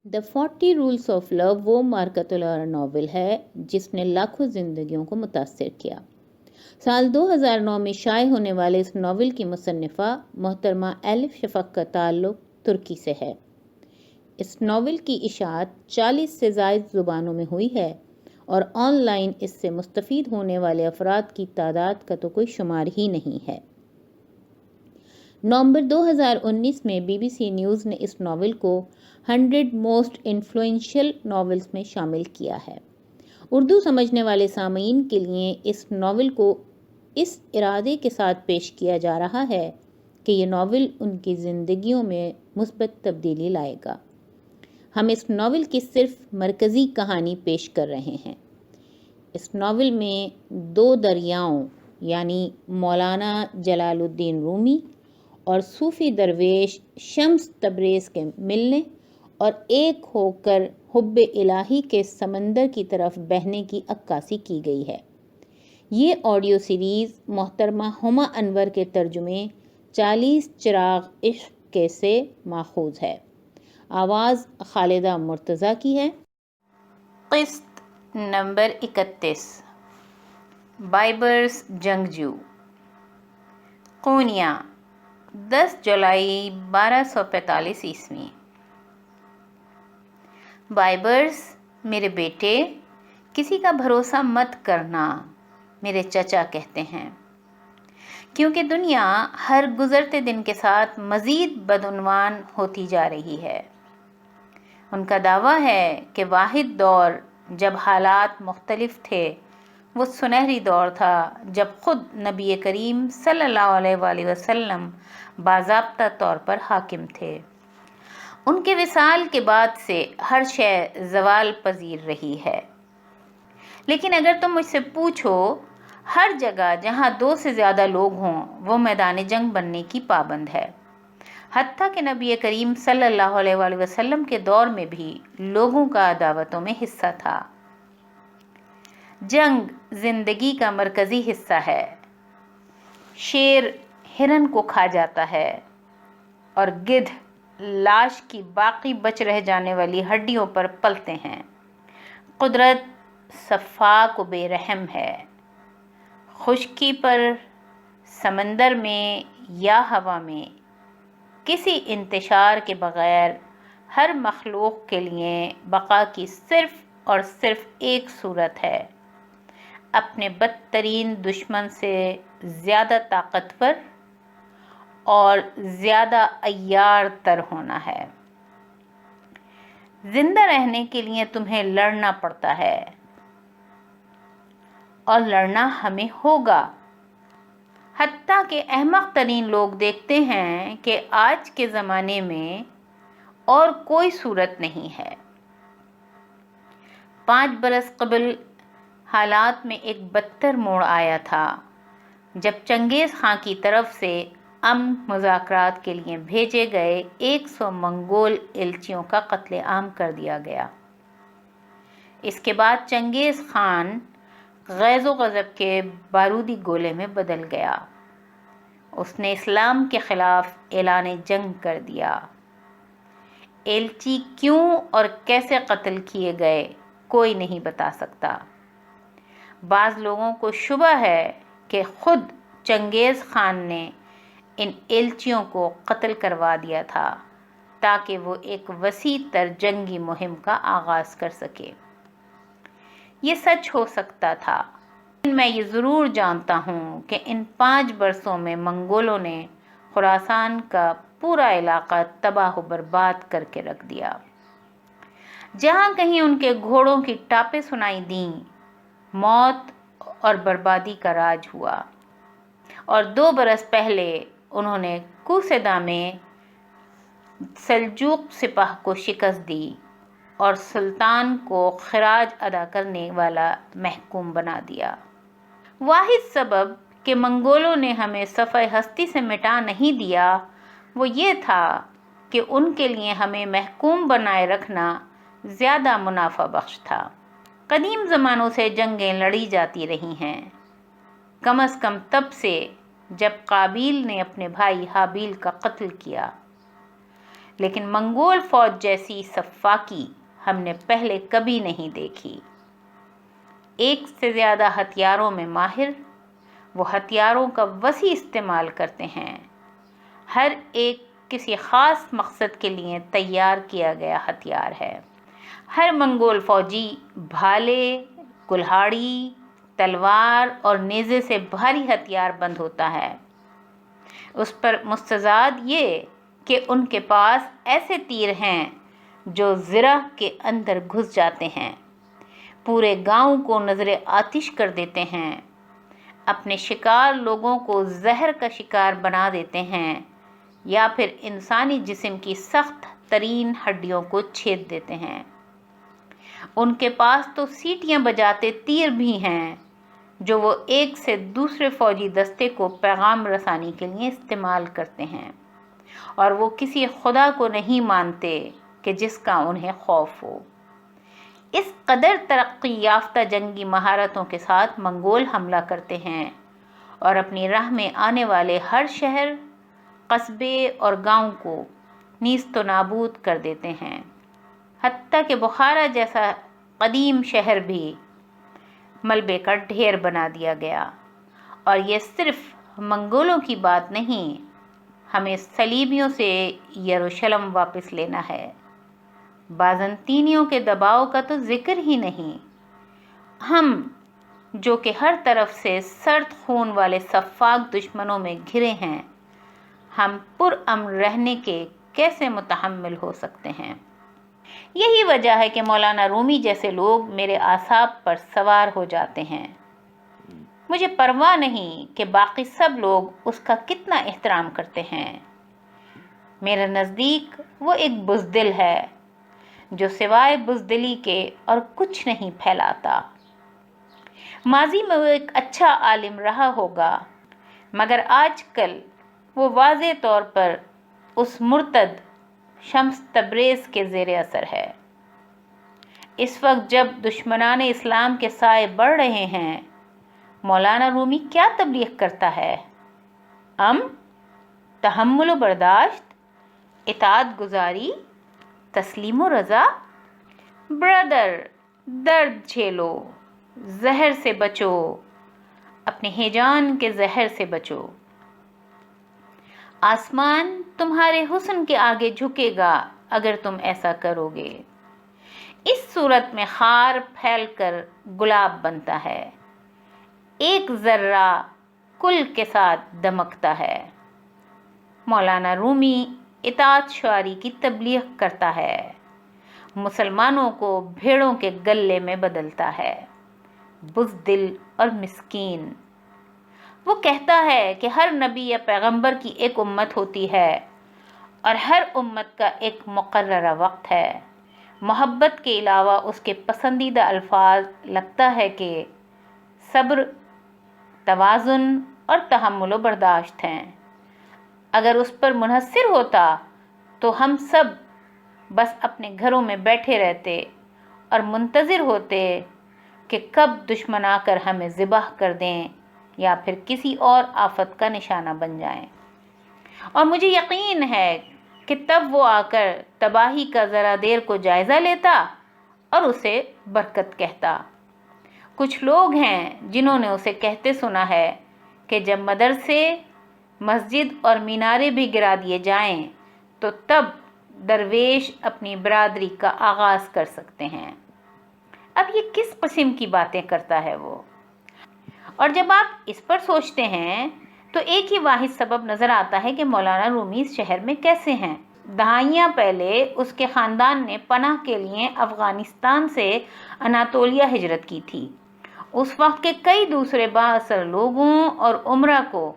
The 40 rules of لو وہ مارکت الارا novel ہے جس نے لاکھوں زندگیوں کو متاثر کیا۔ سال 2009 میں شائع ہونے والے اس ناول کی مصنفہ محترمہ ایلف شفق کا تعلق ترکی سے ہے۔ اس ناول کی اشاعت 40 سے زائد زبانوں میں ہوئی ہے اور آن لائن اس سے مستفید ہونے والے افراد کی تعداد کا تو کوئی شمار ہی نہیں ہے۔ نومبر 2019 میں بی بی سی نیوز نے اس ناول کو 100 موسٹ انفلوئنشل ناولز میں شامل کیا ہے۔ اردو سمجھنے والے سامعین کے لیے اس ناول کو اس ارادے کے ساتھ پیش کیا جا رہا ہے کہ یہ ناول ان کی زندگیوں میں مثبت تبدیلی لائے گا۔ ہم اس ناول کی صرف مرکزی کہانی پیش کر رہے ہیں۔ اس ناول میں 2 دریاؤں یعنی مولانا جلال الدین رومی اور صوفی درویش شمس تبریز کے ملنے اور ایک ہو کر حب الہی کے سمندر کی طرف بہنے کی عکاسی کی گئی ہے۔ یہ آڈیو سیریز محترمہ ہما انور کے ترجمے 40 چراغ عشق کے سے ماخوذ ہے۔ آواز خالدہ مرتضیٰ کی ہے۔ قسط نمبر 31 بائبرز جنگجو قونیہ 10 جولائی 1245 عیسوی۔ بائبرز میرے بیٹے، کسی کا بھروسہ مت کرنا، میرے چچا کہتے ہیں، کیونکہ دنیا ہر گزرتے دن کے ساتھ مزید بدعنوان ہوتی جا رہی ہے۔ ان کا دعویٰ ہے کہ واحد دور جب حالات مختلف تھے وہ سنہری دور تھا جب خود نبی کریم صلی اللہ علیہ وآلہ وسلم باضابطہ طور پر حاکم تھے۔ ان کے وصال کے بعد سے ہر شے زوال پذیر رہی ہے۔ لیکن اگر تم مجھ سے پوچھو، ہر جگہ جہاں 2 سے زیادہ لوگ ہوں وہ میدان جنگ بننے کی پابند ہے۔ حتیٰ کہ نبی کریم صلی اللہ علیہ وآلہ وسلم کے دور میں بھی لوگوں کا دعوتوں میں حصہ تھا۔ جنگ زندگی کا مرکزی حصہ ہے۔ شیر ہرن کو کھا جاتا ہے اور گدھ لاش کی باقی بچ رہ جانے والی ہڈیوں پر پلتے ہیں۔ قدرت صفاک و بے رحم ہے۔ خشکی پر، سمندر میں یا ہوا میں، کسی انتشار کے بغیر ہر مخلوق کے لیے بقا کی صرف اور صرف ایک صورت ہے: اپنے بدترین دشمن سے زیادہ طاقتور اور زیادہ عیار تر ہونا ہے۔ زندہ رہنے کے لیے تمہیں لڑنا پڑتا ہے اور لڑنا ہمیں ہوگا۔ حتیٰ کہ احمق ترین لوگ دیکھتے ہیں کہ آج کے زمانے میں اور کوئی صورت نہیں ہے۔ 5 برس قبل حالات میں ایک بدتر موڑ آیا تھا جب چنگیز خان کی طرف سے امن مذاکرات کے لیے بھیجے گئے 100 منگول ایلچیوں کا قتل عام کر دیا گیا۔ اس کے بعد چنگیز خان غیظ و غضب کے بارودی گولے میں بدل گیا۔ اس نے اسلام کے خلاف اعلان جنگ کر دیا۔ ایلچی کیوں اور کیسے قتل کیے گئے کوئی نہیں بتا سکتا۔ بعض لوگوں کو شبہ ہے کہ خود چنگیز خان نے ان ایلچیوں کو قتل کروا دیا تھا تاکہ وہ ایک وسیع تر جنگی مہم کا آغاز کر سکے۔ یہ سچ ہو سکتا تھا، لیکن میں یہ ضرور جانتا ہوں کہ ان 5 برسوں میں منگولوں نے خراسان کا پورا علاقہ تباہ و برباد کر کے رکھ دیا۔ جہاں کہیں ان کے گھوڑوں کی ٹاپیں سنائی دیں، موت اور بربادی کا راج ہوا۔ اور 2 برس پہلے انہوں نے کوسیدا میں سلجوق سپاہ کو شکست دی اور سلطان کو خراج ادا کرنے والا محکوم بنا دیا۔ واحد سبب کہ منگولوں نے ہمیں صفحہ ہستی سے مٹا نہیں دیا وہ یہ تھا کہ ان کے لیے ہمیں محکوم بنائے رکھنا زیادہ منافع بخش تھا۔ قدیم زمانوں سے جنگیں لڑی جاتی رہی ہیں، کم از کم تب سے جب قابیل نے اپنے بھائی حابیل کا قتل کیا۔ لیکن منگول فوج جیسی صفاقی ہم نے پہلے کبھی نہیں دیکھی۔ ایک سے زیادہ ہتھیاروں میں ماہر، وہ ہتھیاروں کا وسیع استعمال کرتے ہیں۔ ہر ایک کسی خاص مقصد کے لیے تیار کیا گیا ہتھیار ہے۔ ہر منگول فوجی بھالے، کلہاڑی، تلوار اور نیزے سے بھاری ہتھیار بند ہوتا ہے۔ اس پر مستزاد یہ کہ ان کے پاس ایسے تیر ہیں جو زرہ کے اندر گھس جاتے ہیں، پورے گاؤں کو نذر آتش کر دیتے ہیں، اپنے شکار لوگوں کو زہر کا شکار بنا دیتے ہیں یا پھر انسانی جسم کی سخت ترین ہڈیوں کو چھید دیتے ہیں۔ ان کے پاس تو سیٹیاں بجاتے تیر بھی ہیں جو وہ ایک سے دوسرے فوجی دستے کو پیغام رسانی کے لیے استعمال کرتے ہیں، اور وہ کسی خدا کو نہیں مانتے کہ جس کا انہیں خوف ہو۔ اس قدر ترقی یافتہ جنگی مہارتوں کے ساتھ منگول حملہ کرتے ہیں اور اپنی راہ میں آنے والے ہر شہر، قصبے اور گاؤں کو نیست و نابود کر دیتے ہیں۔ حتیٰ کہ بخارا جیسا قدیم شہر بھی ملبے کا ڈھیر بنا دیا گیا۔ اور یہ صرف منگولوں کی بات نہیں، ہمیں صلیبیوں سے یروشلم واپس لینا ہے۔ بازنطینیوں کے دباؤ کا تو ذکر ہی نہیں۔ ہم جو کہ ہر طرف سے سرد خون والے سفاک دشمنوں میں گھرے ہیں، ہم پرامن رہنے کے کیسے متحمل ہو سکتے ہیں؟ یہی وجہ ہے کہ مولانا رومی جیسے لوگ میرے اعصاب پر سوار ہو جاتے ہیں۔ مجھے پرواہ نہیں کہ باقی سب لوگ اس کا کتنا احترام کرتے ہیں۔ میرے نزدیک وہ ایک بزدل ہے جو سوائے بزدلی کے اور کچھ نہیں پھیلاتا۔ ماضی میں وہ ایک اچھا عالم رہا ہوگا، مگر آج کل وہ واضح طور پر اس مرتد شمس تبریز کے زیر اثر ہے۔ اس وقت جب دشمنان اسلام کے سائے بڑھ رہے ہیں، مولانا رومی کیا تبلیغ کرتا ہے؟ تحمل و برداشت، اطاعت گزاری، تسلیم و رضا۔ برادر، درد جھیلو، زہر سے بچو، اپنے ہیجان کے زہر سے بچو۔ آسمان تمہارے حسن کے آگے جھکے گا اگر تم ایسا کرو گے۔ اس صورت میں خار پھیل کر گلاب بنتا ہے، ایک ذرہ کل کے ساتھ دمکتا ہے۔ مولانا رومی اطاعت شعاری کی تبلیغ کرتا ہے، مسلمانوں کو بھیڑوں کے گلے میں بدلتا ہے، بزدل اور مسکین۔ وہ کہتا ہے کہ ہر نبی یا پیغمبر کی ایک امت ہوتی ہے اور ہر امت کا ایک مقررہ وقت ہے۔ محبت کے علاوہ اس کے پسندیدہ الفاظ لگتا ہے کہ صبر، توازن اور تحمل و برداشت ہیں۔ اگر اس پر منحصر ہوتا تو ہم سب بس اپنے گھروں میں بیٹھے رہتے اور منتظر ہوتے کہ کب دشمن آ کر ہمیں ذبح کر دیں یا پھر کسی اور آفت کا نشانہ بن جائیں۔ اور مجھے یقین ہے کہ تب وہ آ کر تباہی کا ذرا دیر کو جائزہ لیتا اور اسے برکت کہتا۔ کچھ لوگ ہیں جنہوں نے اسے کہتے سنا ہے کہ جب مدرسے، مسجد اور مینارے بھی گرا دیے جائیں تو تب درویش اپنی برادری کا آغاز کر سکتے ہیں۔ اب یہ کس قسم کی باتیں کرتا ہے وہ؟ اور جب آپ اس پر سوچتے ہیں تو ایک ہی واحد سبب نظر آتا ہے کہ مولانا رومی اس شہر میں کیسے ہیں۔ دہائیاں پہلے اس کے خاندان نے پناہ کے لیے افغانستان سے اناطولیہ ہجرت کی تھی۔ اس وقت کے کئی دوسرے بااثر لوگوں اور امرا کو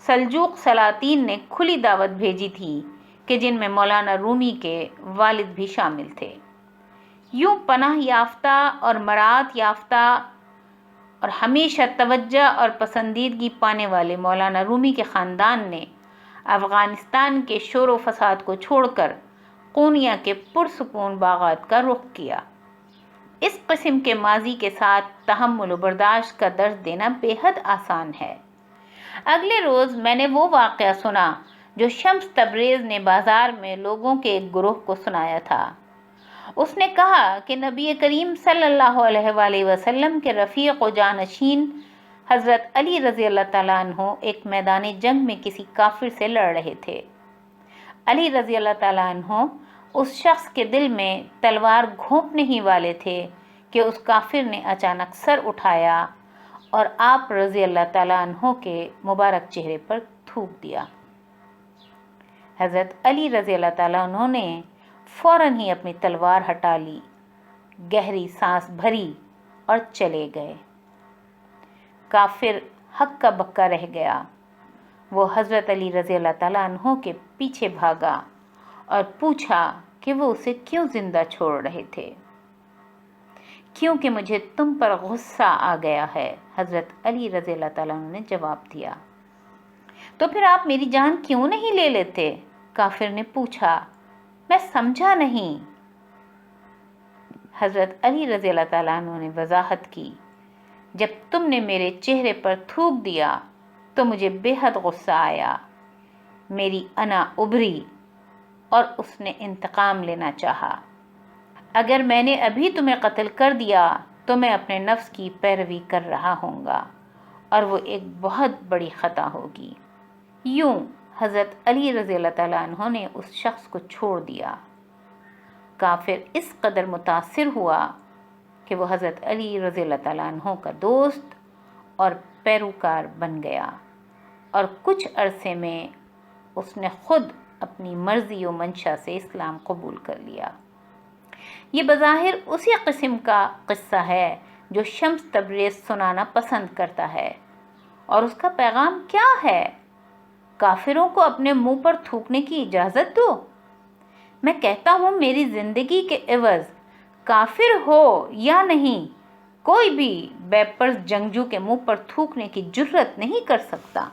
سلجوق سلاطین نے کھلی دعوت بھیجی تھی کہ جن میں مولانا رومی کے والد بھی شامل تھے۔ یوں پناہ یافتہ اور مراعات یافتہ اور ہمیشہ توجہ اور پسندیدگی پانے والے مولانا رومی کے خاندان نے افغانستان کے شور و فساد کو چھوڑ کر قونیہ کے پرسکون باغات کا رخ کیا۔ اس قسم کے ماضی کے ساتھ تحمل و برداشت کا درس دینا بے حد آسان ہے۔ اگلے روز میں نے وہ واقعہ سنا جو شمس تبریز نے بازار میں لوگوں کے ایک گروہ کو سنایا تھا۔ اس نے کہا کہ نبی کریم صلی اللہ علیہ وآلہ وسلم کے رفیق و جانشین حضرت علی رضی اللہ تعالیٰ عنہ ایک میدان جنگ میں کسی کافر سے لڑ رہے تھے۔ علی رضی اللہ تعالیٰ عنہ اس شخص کے دل میں تلوار گھونپنے ہی والے تھے کہ اس کافر نے اچانک سر اٹھایا اور آپ رضی اللہ تعالیٰ عنہ کے مبارک چہرے پر تھوک دیا۔ حضرت علی رضی اللہ تعالیٰ عنہ نے فوراً ہی اپنی تلوار ہٹا لی، گہری سانس بھری اور چلے گئے۔ کافر ہکا بکا رہ گیا۔ وہ حضرت علی رضی اللہ تعالیٰ عنہ کے پیچھے بھاگا اور پوچھا کہ وہ اسے کیوں زندہ چھوڑ رہے تھے۔ کیونکہ مجھے تم پر غصہ آ گیا ہے، حضرت علی رضی اللہ تعالیٰ عنہ نے جواب دیا۔ تو پھر آپ میری جان کیوں نہیں لے لیتے؟ کافر نے پوچھا۔ میں سمجھا نہیں۔ حضرت علی رضی اللہ تعالیٰ عنہ نے وضاحت کی، جب تم نے میرے چہرے پر تھوک دیا تو مجھے بے حد غصہ آیا، میری انا ابھری اور اس نے انتقام لینا چاہا۔ اگر میں نے ابھی تمہیں قتل کر دیا تو میں اپنے نفس کی پیروی کر رہا ہوں گا اور وہ ایک بہت بڑی خطا ہوگی۔ یوں حضرت علی رضی اللہ تعالیٰ عنہ نے اس شخص کو چھوڑ دیا۔ کافر اس قدر متاثر ہوا کہ وہ حضرت علی رضی اللہ تعالیٰ عنہ کا دوست اور پیروکار بن گیا، اور کچھ عرصے میں اس نے خود اپنی مرضی و منشا سے اسلام قبول کر لیا۔ یہ بظاہر اسی قسم کا قصہ ہے جو شمس تبریز سنانا پسند کرتا ہے، اور اس کا پیغام کیا ہے؟ کافروں کو اپنے منہ پر تھوکنے کی اجازت دو۔ میں کہتا ہوں میری زندگی کے عوض کافر ہو یا نہیں، کوئی بھی بے پرس جنگجو کے منہ پر تھوکنے کی جرت نہیں کر سکتا۔